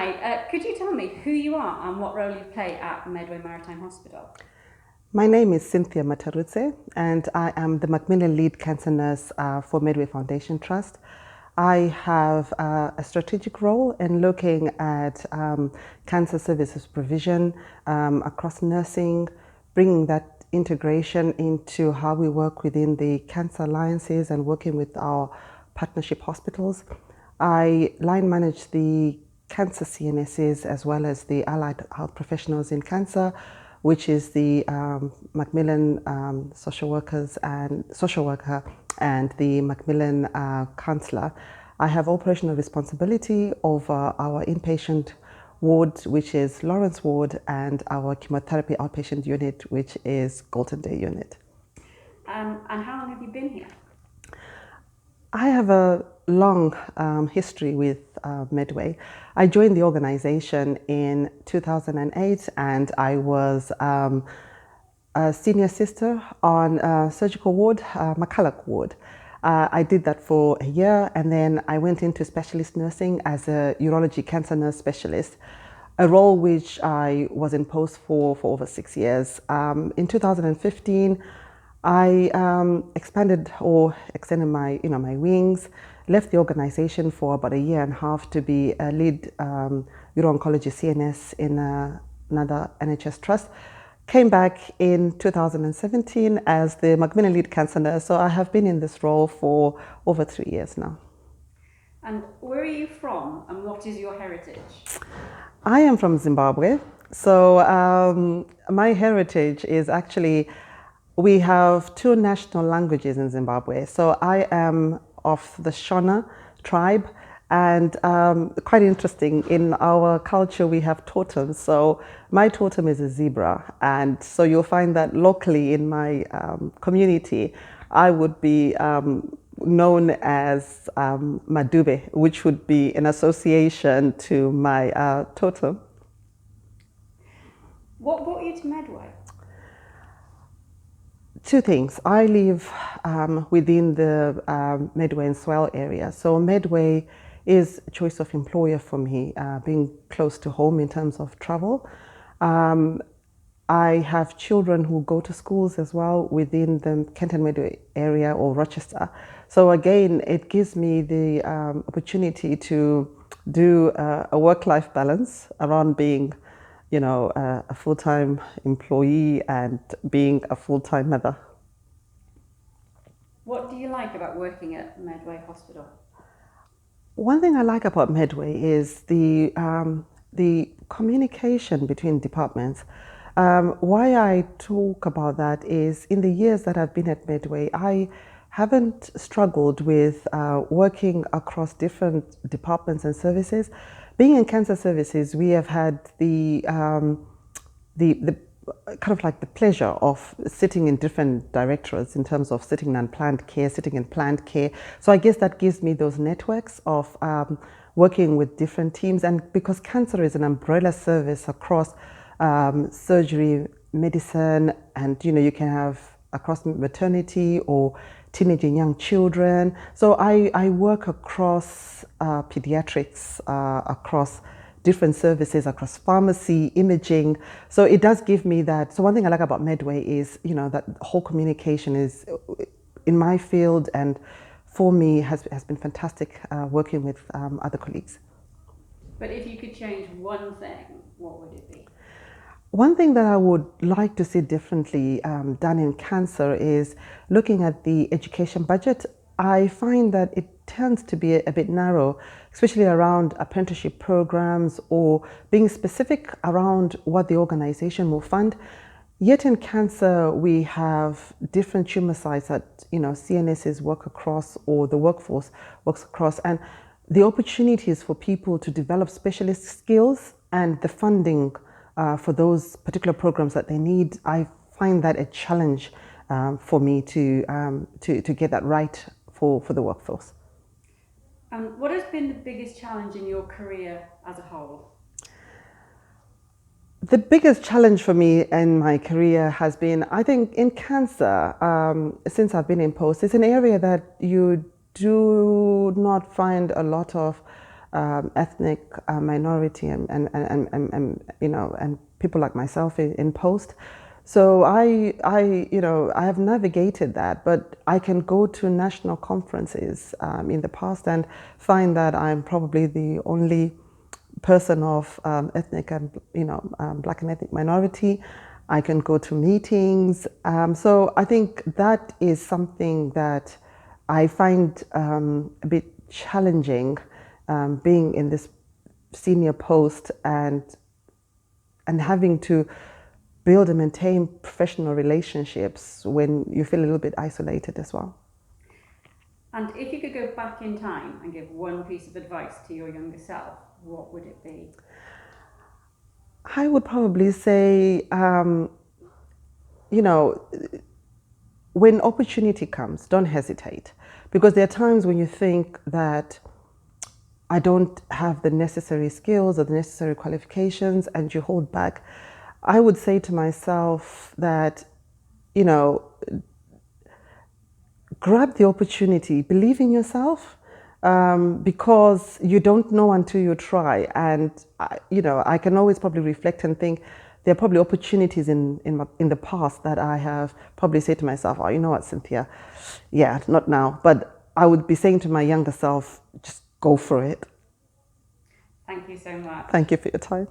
Hi, could you tell me who you are and what role you play at Medway Maritime Hospital? My name is Cynthia Matarutse, and I am the Macmillan Lead Cancer Nurse for Medway Foundation Trust. I have a strategic role in looking at cancer services provision across nursing, bringing that integration into how we work within the cancer alliances and working with our partnership hospitals. I line manage the cancer CNSs as well as the allied health professionals in cancer, which is the Macmillan social worker and the Macmillan counsellor. I have operational responsibility over our inpatient ward, which is Lawrence Ward, and our chemotherapy outpatient unit, which is Golden Day unit. And how long have you been here? I have a long history with Medway. I joined the organization in 2008 and I was a senior sister on surgical ward, McCulloch ward. I did that for a year and then I went into specialist nursing as a urology cancer nurse specialist, a role which I was in post for over 6 years. In 2015, I expanded or extended my wings, left the organization for about a year and a half to be a lead uro-oncology CNS in another NHS trust. Came back in 2017 as the Macmillan Lead Cancer Nurse, so I have been in this role for over 3 years now. And where are you from and what is your heritage? I am from Zimbabwe, so my heritage is actually, we have 2 national languages in Zimbabwe. So I am of the Shona tribe, and quite interesting, in our culture we have totems. So my totem is a zebra, and so you'll find that locally in my community I would be known as Madube, which would be an association to my totem. What brought you to Medway? 2 things. I live within the Medway and Swell area. So Medway is a choice of employer for me, being close to home in terms of travel. I have children who go to schools as well within the Kent and Medway area or Rochester. So again, it gives me the opportunity to do a work-life balance around being a full-time employee and being a full-time mother. What do you like about working at Medway Hospital? One thing I like about Medway is the communication between departments. Why I talk about that is in the years that I've been at Medway, I haven't struggled with working across different departments and services. Being in cancer services, we have had the kind of like the pleasure of sitting in different directorates in terms of sitting in unplanned care, sitting in planned care. So I guess that gives me those networks of working with different teams. And because cancer is an umbrella service across surgery, medicine, and you can have across maternity or teenage and young children. So I work across pediatrics, across different services, across pharmacy, imaging. So it does give me that. So one thing I like about Medway is, that whole communication is in my field, and for me has been fantastic working with other colleagues. But if you could change one thing, what would it be? One thing that I would like to see differently done in cancer is looking at the education budget. I find that it tends to be a bit narrow, especially around apprenticeship programs or being specific around what the organization will fund. Yet in cancer, we have different tumor sites that CNSs work across, or the workforce works across, and the opportunities for people to develop specialist skills and the funding for those particular programs that they need, I find that a challenge for me to get that right for the workforce. What has been the biggest challenge in your career as a whole? The biggest challenge for me in my career has been, I think, in cancer, since I've been in post, it's an area that you do not find a lot of ethnic minority and people like myself in post. So I have navigated that, but I can go to national conferences in the past and find that I'm probably the only person of ethnic and black and ethnic minority. I can go to meetings. So I think that is something that I find a bit challenging, being in this senior post and having to build and maintain professional relationships when you feel a little bit isolated as well. And if you could go back in time and give one piece of advice to your younger self, what would it be? I would probably say, when opportunity comes, don't hesitate. Because there are times when you think that I don't have the necessary skills or the necessary qualifications and you hold back. I would say to myself that, grab the opportunity, believe in yourself, because you don't know until you try. And, I can always probably reflect and think there are probably opportunities in the past that I have probably said to myself, oh, you know what, Cynthia, yeah, not now. But I would be saying to my younger self, just go for it. Thank you so much. Thank you for your time.